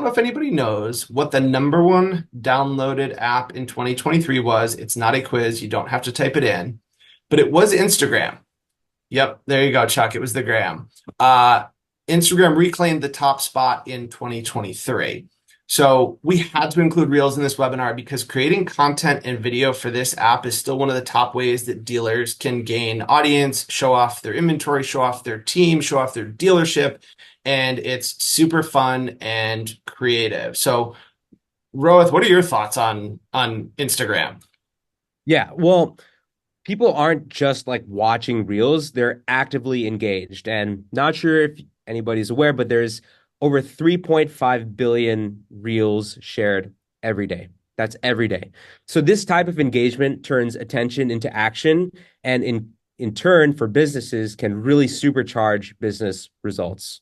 don't know if anybody knows what the number one downloaded app in 2023 was. It's not a quiz. You don't have to type it in, but it was Instagram. Yep, there you go, Chuck. It was the gram. Uh, Instagram reclaimed the top spot in 2023. So we had to include Reels in this webinar because creating content and video for this app is still one of the top ways that dealers can gain audience, show off their inventory, show off their team, show off their dealership, and it's super fun and creative. So, Rohit, what are your thoughts on Instagram? Yeah, well, people aren't just like watching reels, they're actively engaged. And not sure if anybody's aware, but there's over 3.5 billion reels shared every day. That's every day. So this type of engagement turns attention into action and in turn for businesses can really supercharge business results.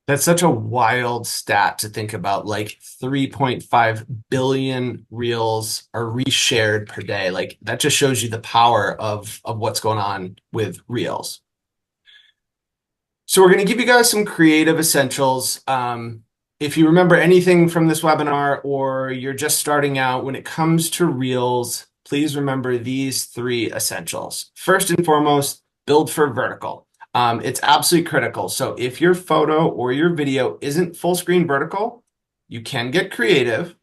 That's such a wild stat to think about. Like 3.5 billion reels are reshared per day. Like that just shows you the power of what's going on with reels. So we're going to give you guys some creative essentials. If you remember anything from this webinar or you're just starting out, when it comes to reels, please remember these three essentials. First and foremost, build for vertical. It's absolutely critical. So if your photo or your video isn't full screen vertical, you can get creative.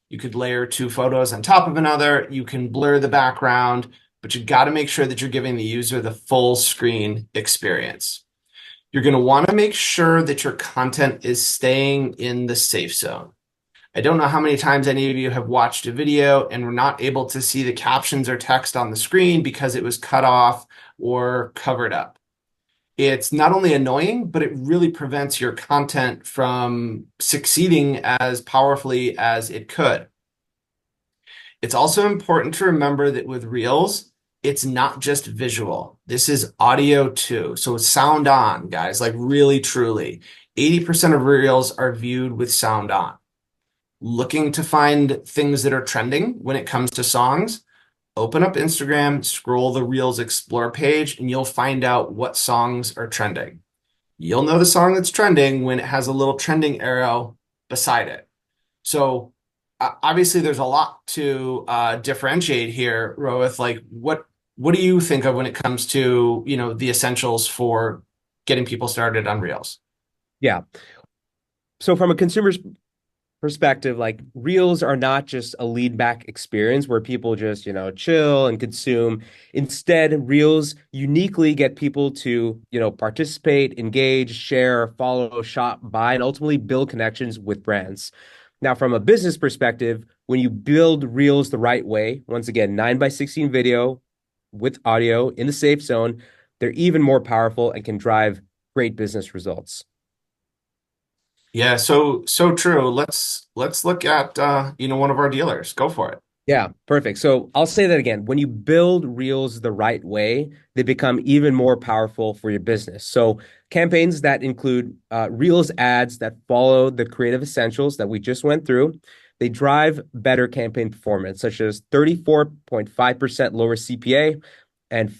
You could layer two photos on top of another. You can blur the background, but you got to make sure that you're giving the user the full screen experience. You're going to want to make sure that your content is staying in the safe zone. I don't know how many times any of you have watched a video and were not able to see the captions or text on the screen because it was cut off or covered up. It's not only annoying, but it really prevents your content from succeeding as powerfully as it could. It's also important to remember that with Reels, it's not just visual. This is audio too. So sound on, guys, like really, truly. 80% of Reels are viewed with sound on. Looking to find things that are trending when it comes to songs, open up Instagram, scroll the Reels Explore page, and you'll find out what songs are trending. You'll know the song that's trending when it has a little trending arrow beside it. So obviously there's a lot to differentiate here, Rohit. Like what do you think of when it comes to, the essentials for getting people started on Reels? Yeah. So from a consumer's perspective, like reels are not just a lead back experience where people just, chill and consume. Instead, reels uniquely get people to, participate, engage, share, follow, shop, buy, and ultimately build connections with brands. Now, from a business perspective, when you build reels the right way, once again, 9 by 16 video with audio in the safe zone, they're even more powerful and can drive great business results. Yeah, so true. Let's look at one of our dealers. Go for it. Yeah, perfect. So I'll say that again. When you build reels the right way, they become even more powerful for your business. So campaigns that include reels ads that follow the creative essentials that we just went through, they drive better campaign performance, such as 34.5% lower CPA and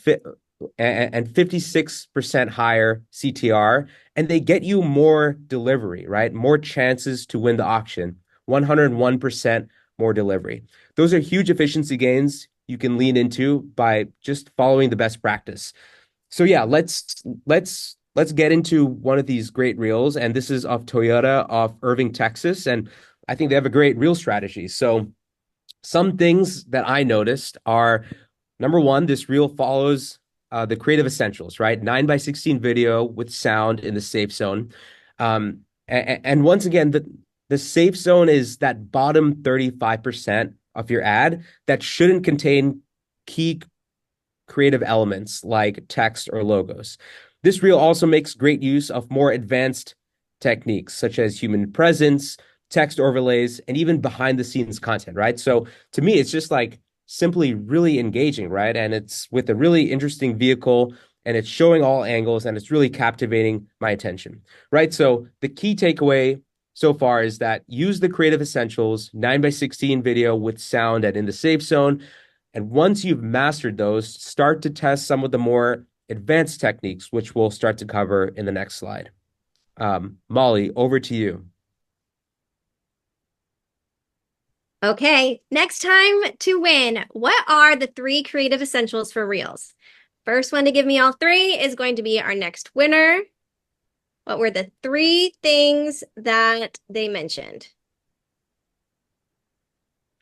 and 56% higher CTR, and they get you more delivery, right? More chances to win the auction, 101% more delivery. Those are huge efficiency gains you can lean into by just following the best practice. So yeah, let's get into one of these great reels, and this is of Toyota of Irving, Texas, and I think they have a great reel strategy. So some things that I noticed are number one, this reel follows the creative essentials, right? 9 by 16 video with sound in the safe zone. And once again, the safe zone is that bottom 35% of your ad that shouldn't contain key creative elements like text or logos. This reel also makes great use of more advanced techniques such as human presence, text overlays, and even behind the scenes content, right? So to me, it's just like simply really engaging, right? And it's with a really interesting vehicle and it's showing all angles and it's really captivating my attention, right? So the key takeaway so far is that use the creative essentials, 9 by 16 video with sound and in the safe zone. And once you've mastered those, start to test some of the more advanced techniques, which we'll start to cover in the next slide. Molly, over to you. Okay, next time to win. What are the three creative essentials for Reels? First one to give me all three is going to be our next winner. What were the three things that they mentioned?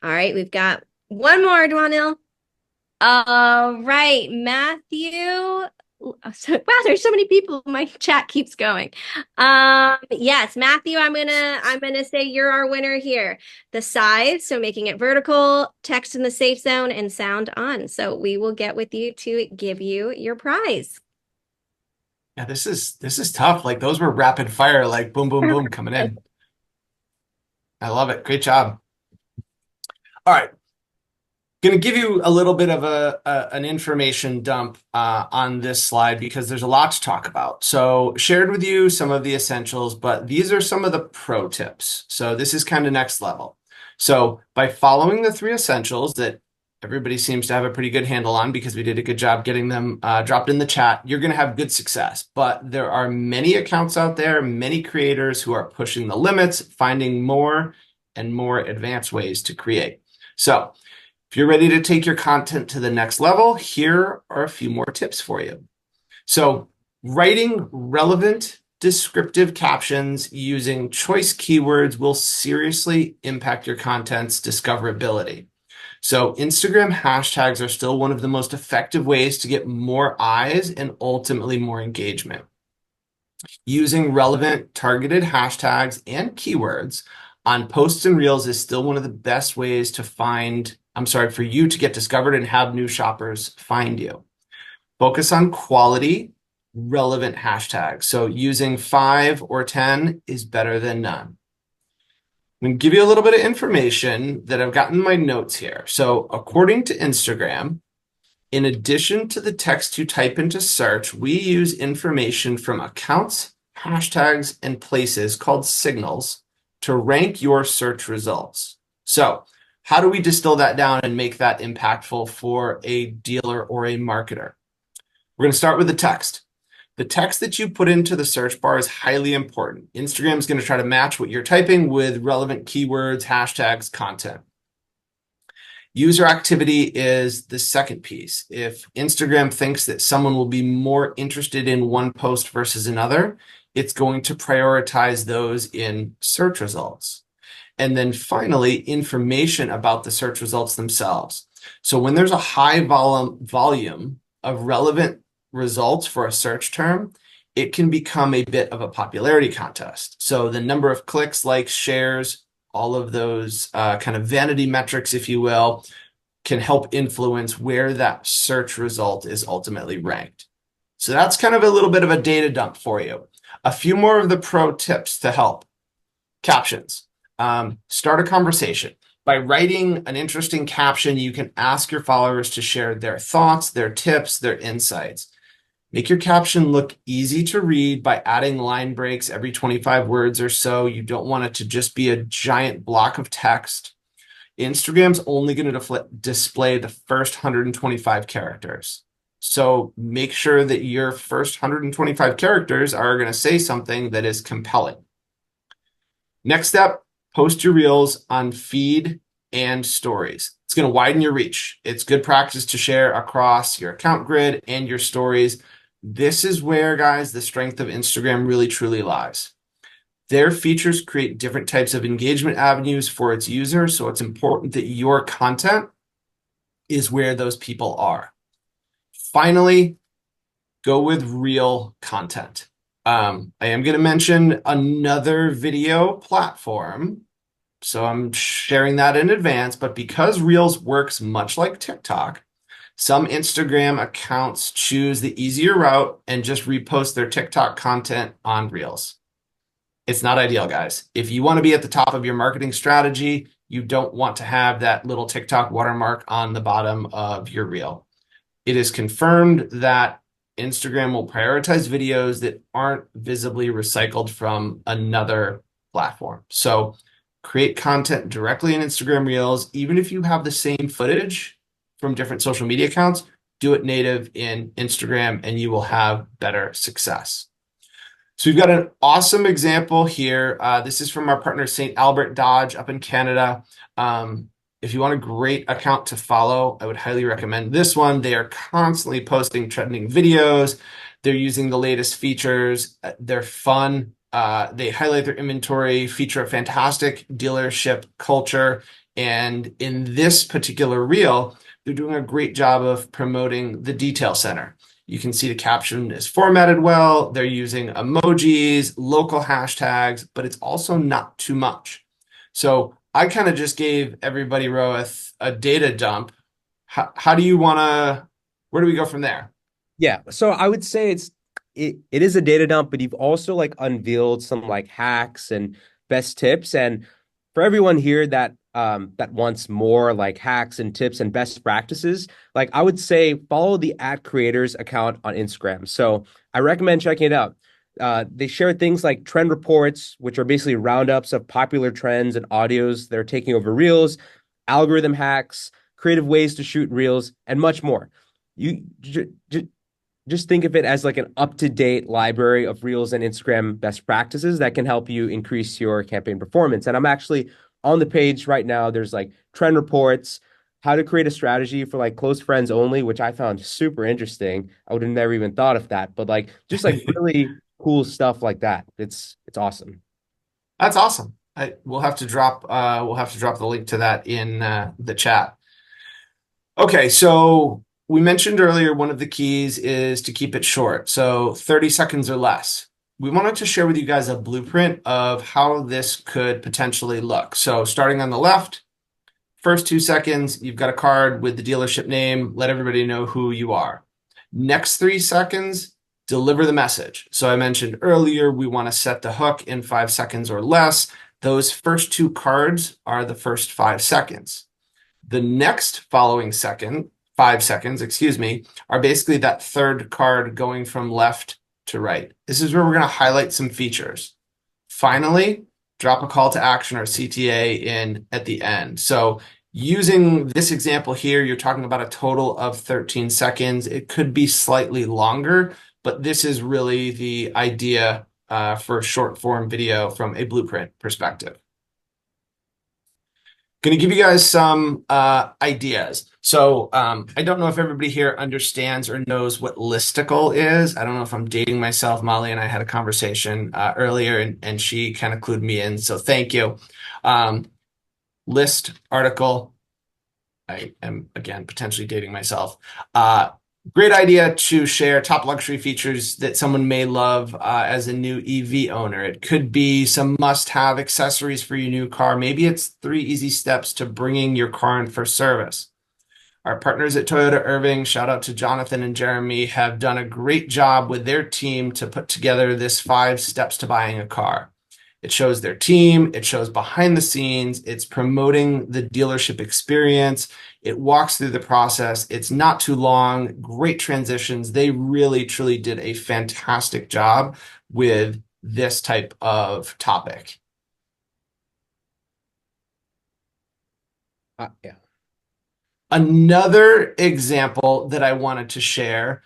All right, we've got one more, Dwanil. All right, Matthew. Wow, there's so many people. My chat keeps going. Yes, Matthew, I'm gonna say you're our winner here. The size, so making it vertical, text in the safe zone, and sound on. So we will get with you to give you your prize. Yeah, this is tough. Like those were rapid fire, like boom, boom, boom coming in. I love it. Great job. All right. Going to give you a little bit of an information dump on this slide because there's a lot to talk about. So shared with you some of the essentials, but these are some of the pro tips. So this is kind of next level. So by following the three essentials that everybody seems to have a pretty good handle on because we did a good job getting them dropped in the chat, you're going to have good success. But there are many accounts out there, many creators who are pushing the limits, finding more and more advanced ways to create. So if you're ready to take your content to the next level, here are a few more tips for you. So, writing relevant descriptive captions using choice keywords will seriously impact your content's discoverability. So, Instagram hashtags are still one of the most effective ways to get more eyes and ultimately more engagement. Using relevant targeted hashtags and keywords on posts and reels is still one of the best ways to for you to get discovered and have new shoppers find you. Focus on quality, relevant hashtags. So using 5 or 10 is better than none. I'm going to give you a little bit of information that I've gotten in my notes here. So according to Instagram, in addition to the text you type into search, we use information from accounts, hashtags, and places called signals to rank your search results. So, how do we distill that down and make that impactful for a dealer or a marketer? We're going to start with the text. The text that you put into the search bar is highly important. Instagram is going to try to match what you're typing with relevant keywords, hashtags, content. User activity is the second piece. If Instagram thinks that someone will be more interested in one post versus another, it's going to prioritize those in search results. And then finally, information about the search results themselves. So when there's a high volume of relevant results for a search term, it can become a bit of a popularity contest. So the number of clicks, likes, shares, all of those kind of vanity metrics, if you will, can help influence where that search result is ultimately ranked. So that's kind of a little bit of a data dump for you. A few more of the pro tips to help. Captions. Start a conversation. By writing an interesting caption, you can ask your followers to share their thoughts, their tips, their insights. Make your caption look easy to read by adding line breaks every 25 words or so. You don't want it to just be a giant block of text. Instagram's only going to display the first 125 characters. So make sure that your first 125 characters are going to say something that is compelling. Next step, post your reels on feed and stories. It's going to widen your reach. It's good practice to share across your account grid and your stories. This is where, guys, the strength of Instagram really truly lies. Their features create different types of engagement avenues for its users, so it's important that your content is where those people are. Finally, go with real content. I am going to mention another video platform, so I'm sharing that in advance, but because Reels works much like TikTok, some Instagram accounts choose the easier route and just repost their TikTok content on Reels. It's not ideal, guys. If you want to be at the top of your marketing strategy, you don't want to have that little TikTok watermark on the bottom of your reel. It is confirmed that Instagram will prioritize videos that aren't visibly recycled from another platform. So create content directly in Instagram Reels. Even if you have the same footage from different social media accounts, do it native in Instagram and you will have better success. So we've got an awesome example here. This is from our partner, St. Albert Dodge up in Canada. If you want a great account to follow, I would highly recommend this one. They are constantly posting trending videos. They're using the latest features. They're fun. They highlight their inventory, feature a fantastic dealership culture. And in this particular reel, they're doing a great job of promoting the detail center. You can see the caption is formatted well. They're using emojis, local hashtags, but it's also not too much. So I kind of just gave everybody, Roeth, a data dump. How do you want to, where do we go from there? Yeah, so I would say it is a data dump, but you've also like unveiled some like hacks and best tips. And for everyone here that wants more like hacks and tips and best practices, like I would say follow the @creators account on Instagram. So I recommend checking it out. They share things like trend reports, which are basically roundups of popular trends and audios that are taking over reels, algorithm hacks, creative ways to shoot reels, and much more. You just think of it as like an up-to-date library of reels and Instagram best practices that can help you increase your campaign performance. And I'm actually on the page right now. There's like trend reports, how to create a strategy for like close friends only, which I found super interesting. I would have never even thought of that, but like just like really cool stuff like that. It's awesome. That's awesome. We'll have to drop the link to that in the chat. Okay, so we mentioned earlier one of the keys is to keep it short, so 30 seconds or less. We wanted to share with you guys a blueprint of how this could potentially look. So starting on the left, first 2 seconds, you've got a card with the dealership name. Let everybody know who you are. Next 3 seconds, deliver the message. So I mentioned earlier, we want to set the hook in 5 seconds or less. Those first two cards are the first 5 seconds. The next following 5 seconds, excuse me, are basically that third card going from left to right. This is where we're going to highlight some features. Finally, drop a call to action or CTA in at the end. So using this example here, you're talking about a total of 13 seconds. It could be slightly longer, but this is really the idea for short form video from a blueprint perspective. Going to give you guys some ideas. So I don't know if everybody here understands or knows what listicle is. I don't know if I'm dating myself. Molly and I had a conversation earlier, and she kind of clued me in. So thank you. List, article. I am, again, potentially dating myself. Great idea to share top luxury features that someone may love as a new EV owner. It could be some must-have accessories for your new car. Maybe it's 3 easy steps to bringing your car in for service. Our partners at Toyota Irving, shout out to Jonathan and Jeremy, have done a great job with their team to put together this 5 steps to buying a car. It shows their team, it shows behind the scenes, it's promoting the dealership experience, it walks through the process, it's not too long, great transitions. They really, truly did a fantastic job with this type of topic. Yeah. Another example that I wanted to share,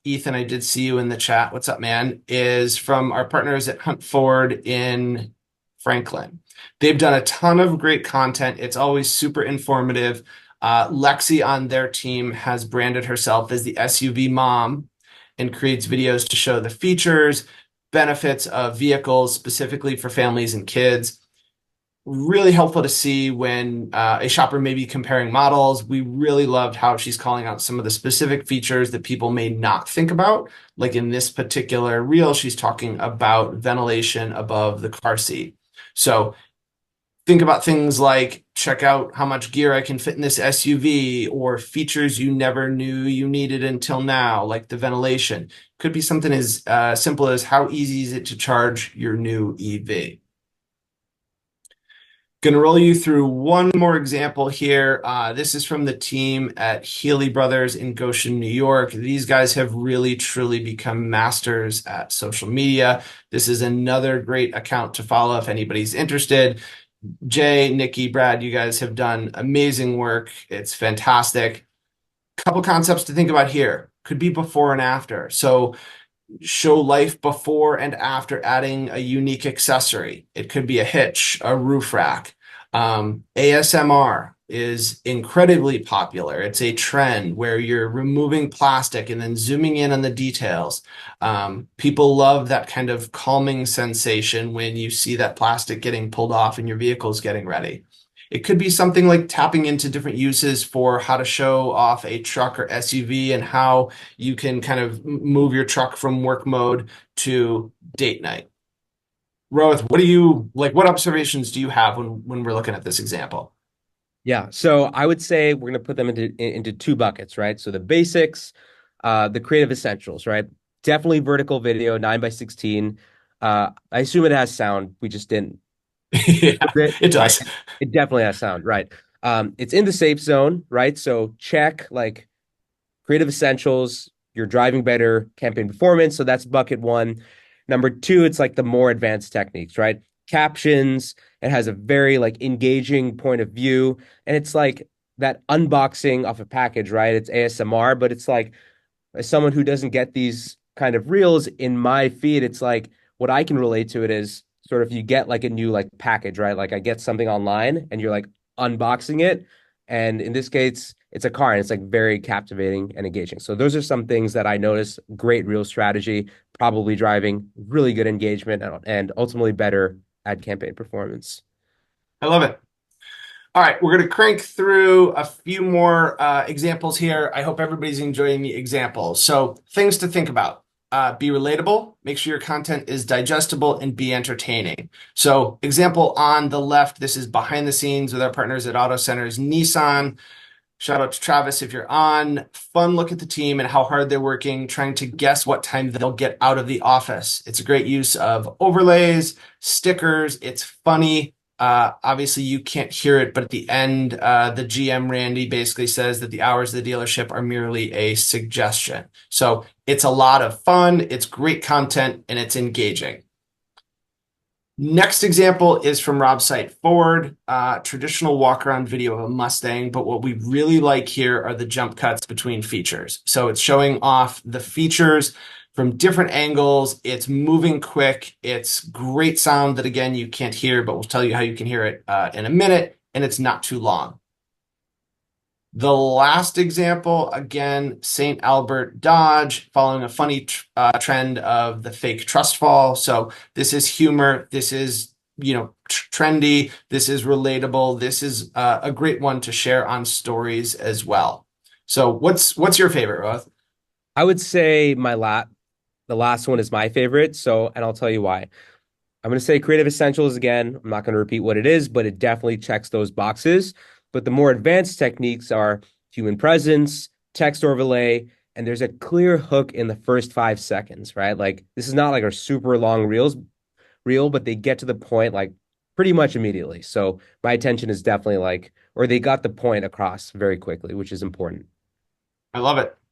Ethan, I did see you in the chat. What's up, man? Is from our partners at Hunt Ford in Franklin. They've done a ton of great content. It's always super informative. Lexi on their team has branded herself as the SUV mom and creates videos to show the features, benefits of vehicles specifically for families and kids. Really helpful to see when a shopper may be comparing models. We really loved how she's calling out some of the specific features that people may not think about. Like in this particular reel, she's talking about ventilation above the car seat. So think about things like check out how much gear I can fit in this SUV, or features you never knew you needed until now, like the ventilation. Could be something as simple as how easy is it to charge your new EV. Going to roll you through one more example here. This is from the team at Healy Brothers in Goshen, New York. These guys have really, truly become masters at social media. This is another great account to follow if anybody's interested. Jay, Nikki, Brad, you guys have done amazing work. It's fantastic. Couple concepts to think about here. Could be before and after. So show life before and after adding a unique accessory. It could be a hitch, a roof rack, ASMR, is incredibly popular. It's a trend where you're removing plastic and then zooming in on the details. People love that kind of calming sensation when you see that plastic getting pulled off and your vehicle's getting ready. It could be something like tapping into different uses for how to show off a truck or SUV and how you can kind of move your truck from work mode to date night. Rohit, what do you like? What observations do you have when we're looking at this example? Yeah, so I would say we're going to put them into two buckets, right? So the basics, the creative essentials, right? Definitely vertical video, 9 by 16. I assume it has sound. We just didn't Yeah, with it, it right? does. It definitely has sound, right? It's in the safe zone, right? So check like creative essentials, you're driving better, campaign performance. So that's bucket one. Number two, it's like the more advanced techniques, right? Captions. It has a very like engaging point of view. And it's like that unboxing of a package, right? It's ASMR, but it's like as someone who doesn't get these kind of reels in my feed, it's like what I can relate to it is sort of you get like a new like package, right? Like I get something online and you're like unboxing it. And in this case, it's a car and it's like very captivating and engaging. So those are some things that I notice. Great reel strategy, probably driving really good engagement and ultimately better ad campaign performance. I love it. All right, we're going to crank through a few more examples here. I hope everybody's enjoying the examples. So, things to think about. Be relatable, make sure your content is digestible, and be entertaining. So, example on the left, this is behind the scenes with our partners at Auto Centers Nissan. Shout out to Travis if you're on. Fun look at the team and how hard they're working, trying to guess what time they'll get out of the office. It's a great use of overlays, stickers. It's funny. Obviously, you can't hear it, but at the end, the GM Randy basically says that the hours of the dealership are merely a suggestion. So it's a lot of fun, it's great content, and it's engaging. Next example is from Rob's site Ford, traditional walk around video of a Mustang. But what we really like here are the jump cuts between features. So it's showing off the features from different angles. It's moving quick. It's great sound that, again, you can't hear, but we'll tell you how you can hear it in a minute. And it's not too long. The last example, again, St. Albert Dodge, following a funny trend of the fake trust fall. So this is humor. This is, trendy. This is relatable. This is a great one to share on stories as well. So what's your favorite, Roth? I would say the last one is my favorite. So, and I'll tell you why. I'm going to say creative essentials again. I'm not going to repeat what it is, but it definitely checks those boxes. But the more advanced techniques are human presence, text overlay, and there's a clear hook in the first 5 seconds, right? Like this is not like a super long reel, but they get to the point like pretty much immediately. So my attention is definitely like, or they got the point across very quickly, which is important. I love it.